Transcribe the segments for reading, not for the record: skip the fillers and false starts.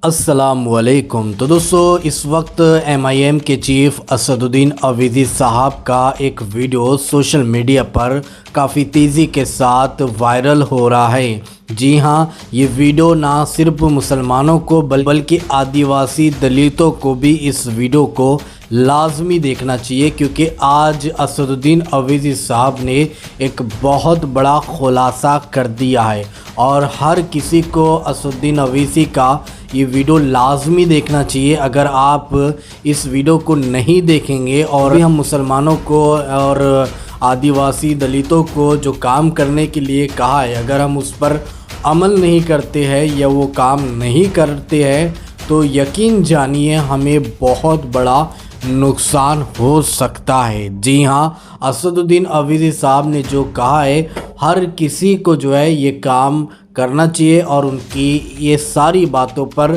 अस्सलामुअलैकुम। तो दोस्तों, इस वक्त MIM के चीफ असदुद्दीन अवीज़ी साहब का एक वीडियो सोशल मीडिया पर काफ़ी तेज़ी के साथ वायरल हो रहा है। जी हाँ, ये वीडियो ना सिर्फ मुसलमानों को बल्कि आदिवासी दलितों को भी इस वीडियो को लाजमी देखना चाहिए, क्योंकि आज असदुद्दीन अवीज़ी साहब ने एक बहुत बड़ा खुलासा कर दिया है और हर किसी को असदुद्दीन अवीज़ी का ये वीडियो लाजमी देखना चाहिए। अगर आप इस वीडियो को नहीं देखेंगे और हम मुसलमानों को और आदिवासी दलितों को जो काम करने के लिए कहा है, अगर हम उस पर अमल नहीं करते हैं या वो काम नहीं करते हैं, तो यकीन जानिए हमें बहुत बड़ा नुकसान हो सकता है। जी हाँ, असदुद्दीन अवीज़ी साहब ने जो कहा है, हर किसी को जो है ये काम करना चाहिए और उनकी ये सारी बातों पर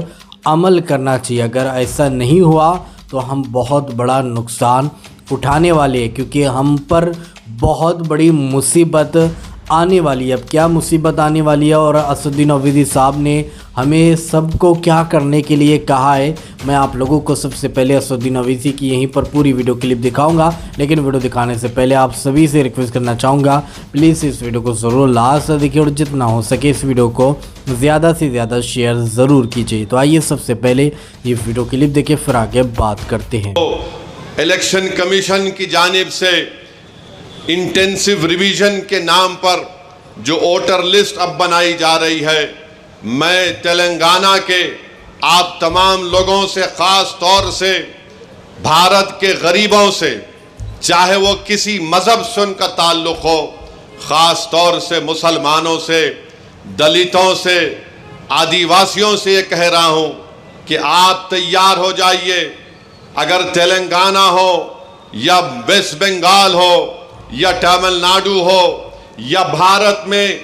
अमल करना चाहिए। अगर ऐसा नहीं हुआ तो हम बहुत बड़ा नुकसान उठाने वाले हैं, क्योंकि हम पर बहुत बड़ी मुसीबत आने वाली है। अब क्या मुसीबत आने वाली है और असदुद्दीन अवीज़ी साहब ने हमें सबको क्या करने के लिए कहा है, मैं आप लोगों को सबसे पहले असदुद्दीन अवीज़ी की यहीं पर पूरी वीडियो क्लिप दिखाऊंगा। लेकिन वीडियो दिखाने से पहले आप सभी से रिक्वेस्ट करना चाहूँगा, प्लीज़ इस वीडियो को ज़रूर लास्ट तक देखिए और जितना हो सके इस वीडियो को ज़्यादा से ज़्यादा शेयर ज़रूर कीजिए। तो आइए सबसे पहले ये वीडियो क्लिप देखिए, फिर आगे बात करते हैं। इलेक्शन कमीशन की जानिब से इंटेंसिव रिवीजन के नाम पर जो वोटर लिस्ट अब बनाई जा रही है, मैं तेलंगाना के आप तमाम लोगों से, ख़ास तौर से भारत के गरीबों से, चाहे वो किसी मज़हब से उनका ताल्लुक़ हो, ख़ास तौर से मुसलमानों से, दलितों से, आदिवासियों से ये कह रहा हूँ कि आप तैयार हो जाइए। अगर तेलंगाना हो या वेस्ट बंगाल हो या तमिलनाडु हो या भारत में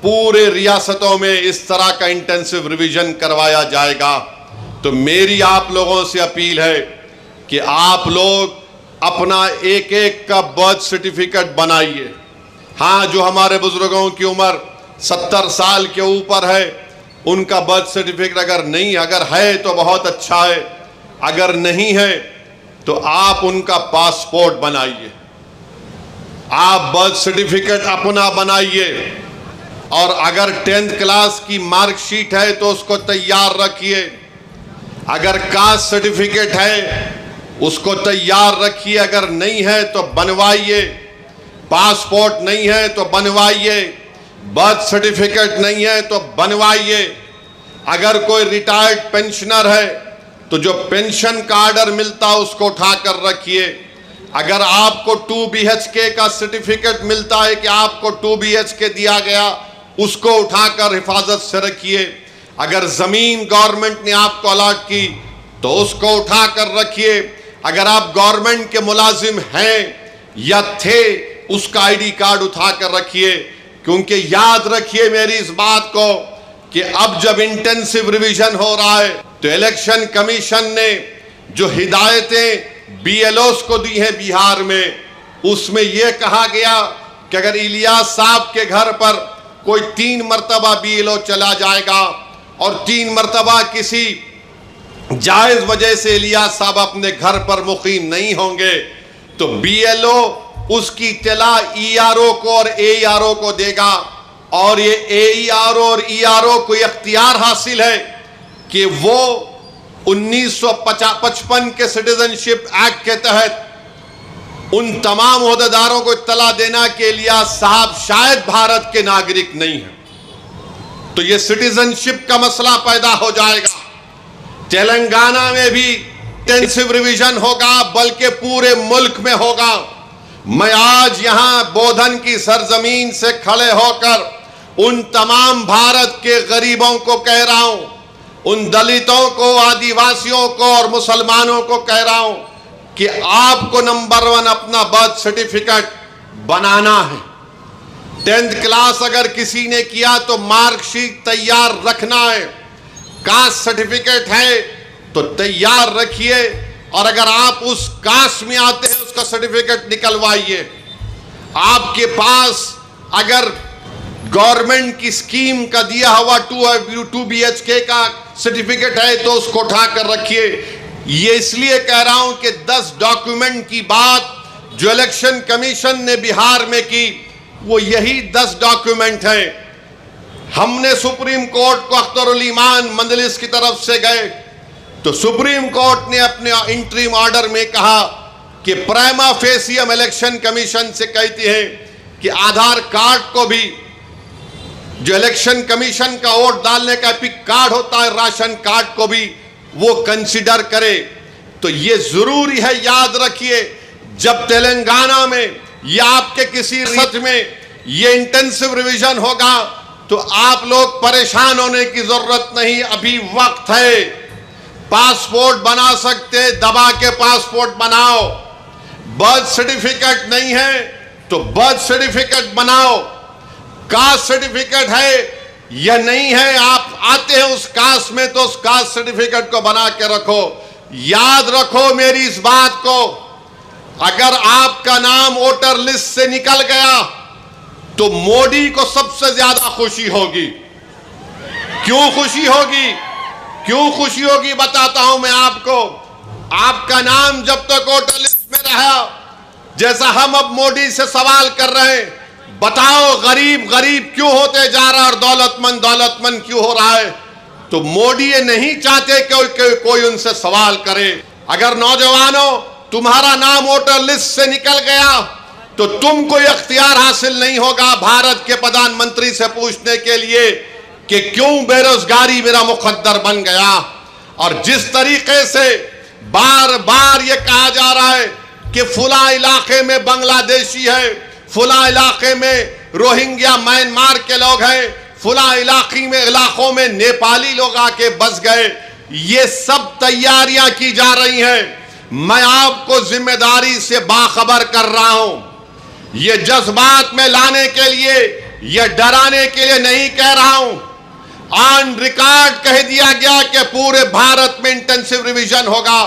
पूरे रियासतों में इस तरह का इंटेंसिव रिवीजन करवाया जाएगा, तो मेरी आप लोगों से अपील है कि आप लोग अपना एक एक का बर्थ सर्टिफिकेट बनाइए। हाँ, जो हमारे बुजुर्गों की उम्र 70 साल के ऊपर है, उनका बर्थ सर्टिफिकेट अगर है तो बहुत अच्छा है, अगर नहीं है तो आप उनका पासपोर्ट बनाइए, आप बर्थ सर्टिफिकेट अपना बनाइए। और अगर 10th क्लास की मार्कशीट है तो उसको तैयार रखिए, अगर कास्ट सर्टिफिकेट है उसको तैयार रखिए, अगर नहीं है तो बनवाइए, पासपोर्ट नहीं है तो बनवाइए, बर्थ सर्टिफिकेट नहीं है तो बनवाइए। अगर कोई रिटायर्ड पेंशनर है तो जो पेंशन का आर्डर मिलता है उसको उठाकर रखिए। अगर आपको 2 BHK का सर्टिफिकेट मिलता है कि आपको 2 BHK दिया गया, उसको उठाकर हिफाजत से रखिए। अगर ज़मीन गवर्नमेंट ने आपको अलॉट की तो उसको उठाकर रखिए। अगर आप गवर्नमेंट के मुलाजिम हैं या थे, उसका ID कार्ड उठाकर रखिए, क्योंकि याद रखिए मेरी इस बात को कि अब जब इंटेंसिव रिवीजन हो रहा है तो इलेक्शन कमीशन ने जो हिदायतें BLOs को दी है बिहार में, उसमें यह कहा गया कि अगर इलियास साहब के घर पर कोई 3 मरतबा BLO चला जाएगा और 3 मरतबा किसी जायज वजह से इलियास साहब अपने घर पर मुकीम नहीं होंगे, तो BLO उसकी इत्तला ERO को और AERO को देगा। और ये AERO और ERO को इख्तियार हासिल है कि वो 1955 के सिटीजनशिप एक्ट के तहत उन तमाम ओहदेदारों को इत्तला देना के लिए साहब शायद भारत के नागरिक नहीं है, तो ये सिटीजनशिप का मसला पैदा हो जाएगा। तेलंगाना में भी इंटेंसिव रिवीजन होगा, बल्कि पूरे मुल्क में होगा। मैं आज यहां बोधन की सरजमीन से खड़े होकर उन तमाम भारत के गरीबों को कह रहा हूं, उन दलितों को, आदिवासियों को और मुसलमानों को कह रहा हूं कि आपको नंबर 1 अपना बर्थ सर्टिफिकेट बनाना है। 10th क्लास अगर किसी ने किया तो मार्कशीट तैयार रखना है, कास्ट सर्टिफिकेट है तो तैयार रखिए, और अगर आप उस कास्ट में आते हैं उसका सर्टिफिकेट निकलवाइए। आपके पास अगर गवर्नमेंट की स्कीम का दिया हुआ 2 BHK का सर्टिफिकेट है तो उसको उठा कर रखिए। ये इसलिए कह रहा हूं कि 10 डॉक्यूमेंट की बात जो इलेक्शन कमीशन ने बिहार में की वो यही 10 डॉक्यूमेंट हैं। हमने सुप्रीम कोर्ट को अख्तरुल ईमान मंजलिस की तरफ से गए तो सुप्रीम कोर्ट ने अपने इंटरिम ऑर्डर में कहा कि प्राइमा फेसी हम इलेक्शन कमीशन से कहते हैं कि आधार कार्ड को भी, जो इलेक्शन कमीशन का वोट डालने का एपिक कार्ड होता है, राशन कार्ड को भी वो कंसीडर करे। तो ये जरूरी है, याद रखिए, जब तेलंगाना में या आपके किसी रियासत में ये इंटेंसिव रिवीजन होगा तो आप लोग परेशान होने की जरूरत नहीं, अभी वक्त है। पासपोर्ट बना सकते, दबा के पासपोर्ट बनाओ। बर्थ सर्टिफिकेट नहीं है तो बर्थ सर्टिफिकेट बनाओ। कास्ट सर्टिफिकेट है या नहीं है, आप आते हैं उस कास्ट में तो उस कास्ट सर्टिफिकेट को बना के रखो। याद रखो मेरी इस बात को, अगर आपका नाम वोटर लिस्ट से निकल गया तो मोदी को सबसे ज्यादा खुशी होगी। क्यों खुशी होगी? क्यों खुशी होगी बताता हूं मैं आपको। आपका नाम जब तक वोटर लिस्ट में रहा, जैसा हम अब मोदी से सवाल कर रहे हैं, बताओ गरीब गरीब क्यों होते जा रहा है और दौलतमंद क्यों हो रहा है, तो मोदी ये नहीं चाहते कि कोई उनसे सवाल करे। अगर नौजवानों तुम्हारा नाम वोटर लिस्ट से निकल गया तो तुम कोई अख्तियार हासिल नहीं होगा भारत के प्रधानमंत्री से पूछने के लिए कि क्यों बेरोजगारी मेरा मुकद्दर बन गया। और जिस तरीके से बार बार ये कहा जा रहा है कि फुला इलाके में बांग्लादेशी है, फुला इलाके में रोहिंग्या म्यांमार के लोग हैं, फुला इलाकों में नेपाली लोग आके बस गए, ये सब तैयारियां की जा रही हैं। मैं आपको जिम्मेदारी से बाखबर कर रहा हूं। ये जज्बात में लाने के लिए, ये डराने के लिए नहीं कह रहा हूं। ऑन रिकॉर्ड कह दिया गया कि पूरे भारत में इंटेंसिव रिवीजन होगा।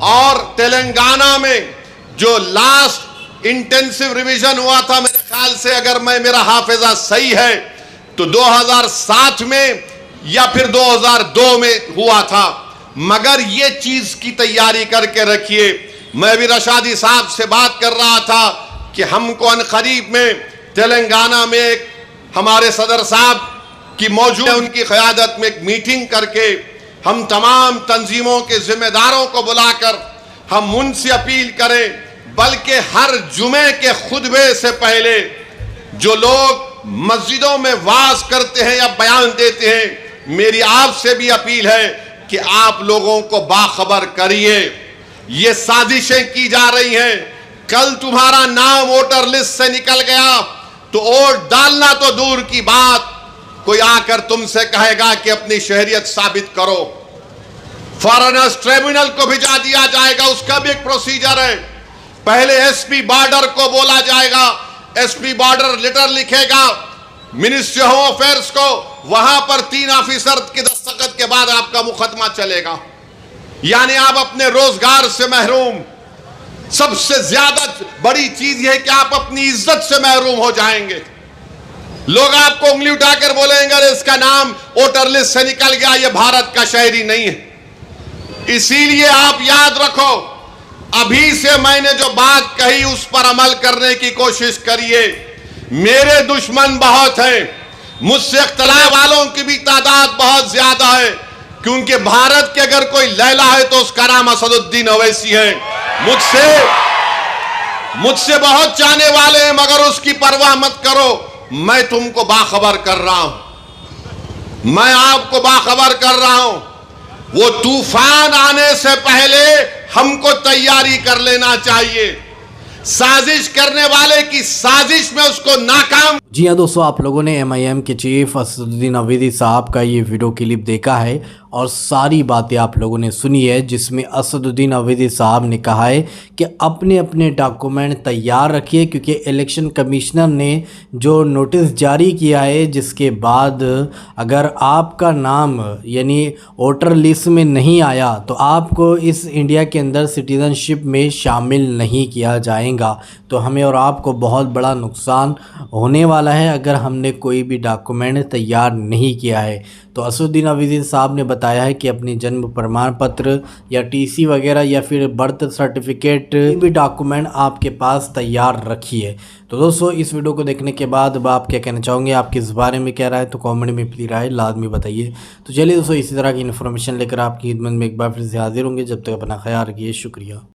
और तेलंगाना में जो लास्ट इंटेंसिव रिवीजन हुआ था, मेरे ख्याल से अगर मेरा हाफिजा सही है तो 2007 में या फिर 2002 में हुआ था। मगर ये चीज की तैयारी करके रखिए। मैं भी रशादी साहब से बात कर रहा था कि हमको अनकरीब में तेलंगाना में एक हमारे सदर साहब की मौजूद है, उनकी क़यादत में एक मीटिंग करके हम तमाम तंजीमों के जिम्मेदारों को बुलाकर हम उनसे अपील करें, बल्कि हर जुमे के खुतबे से पहले जो लोग मस्जिदों में वाज करते हैं या बयान देते हैं, मेरी आपसे भी अपील है कि आप लोगों को बाखबर करिए। ये साजिशें की जा रही हैं। कल तुम्हारा नाम वोटर लिस्ट से निकल गया तो वोट डालना तो दूर की बात, कोई आकर तुमसे कहेगा कि अपनी शहरियत साबित करो। फॉरेनर्स ट्रिब्यूनल को भिजा दिया जाएगा, उसका भी एक प्रोसीजर है। पहले एसपी बॉर्डर को बोला जाएगा, एसपी बॉर्डर लेटर लिखेगा मिनिस्ट्री होम अफेयर्स को, वहां पर 3 ऑफिसर के दस्तखत के बाद आपका मुकदमा चलेगा। यानी आप अपने रोजगार से महरूम। सबसे ज्यादा बड़ी चीज यह है कि आप अपनी इज्जत से महरूम हो जाएंगे। लोग आपको उंगली उठाकर बोलेंगे अरे इसका नाम वोटर लिस्ट से निकल गया, ये भारत का शहरी नहीं है। इसीलिए आप याद रखो, अभी से मैंने जो बात कही उस पर अमल करने की कोशिश करिए। मेरे दुश्मन बहुत हैं, मुझसे इख्तिलाफ वालों की भी तादाद बहुत ज्यादा है, क्योंकि भारत के अगर कोई लैला है तो उसका नाम असदुद्दीन ओवैसी है। मुझसे बहुत चाहने वाले हैं, मगर उसकी परवाह मत करो। मैं तुमको बाखबर कर रहा हूं, मैं आपको बाखबर कर रहा हूं। वो तूफान आने से पहले हमको तैयारी कर लेना चाहिए। साजिश करने वाले की साजिश में उसको नाकाम। जी हाँ दोस्तों, आप लोगों ने MIM के चीफ असदुद्दीन अवैसी साहब का ये वीडियो क्लिप देखा है और सारी बातें आप लोगों ने सुनी है, जिसमें असदुद्दीन अवैधी साहब ने कहा है कि अपने अपने डॉक्यूमेंट तैयार रखिए, क्योंकि इलेक्शन कमिश्नर ने जो नोटिस जारी किया है, जिसके बाद अगर आपका नाम यानी वोटर लिस्ट में नहीं आया तो आपको इस इंडिया के अंदर सिटीज़नशिप में शामिल नहीं किया जाएगा। तो हमें और आपको बहुत बड़ा नुकसान होने वाला है अगर हमने कोई भी डॉक्यूमेंट तैयार नहीं किया है। तो असदुद्दीन अवैधी साहब ने बताया है कि अपनी जन्म प्रमाण पत्र या टीसी वगैरह या फिर बर्थ सर्टिफिकेट भी डॉक्यूमेंट आपके पास तैयार रखिए। तो दोस्तों, इस वीडियो को देखने के बाद अब आप क्या कहना चाहोगे, आपके इस बारे में क्या राय है, तो कमेंट में अपनी राय लाजमी बताइए। तो चलिए दोस्तों, इसी तरह की इन्फॉर्मेशन लेकर आपकी खिदमत में एक बार फिर से हाजिर होंगे। जब तक अपना ख्याल रखिए, शुक्रिया।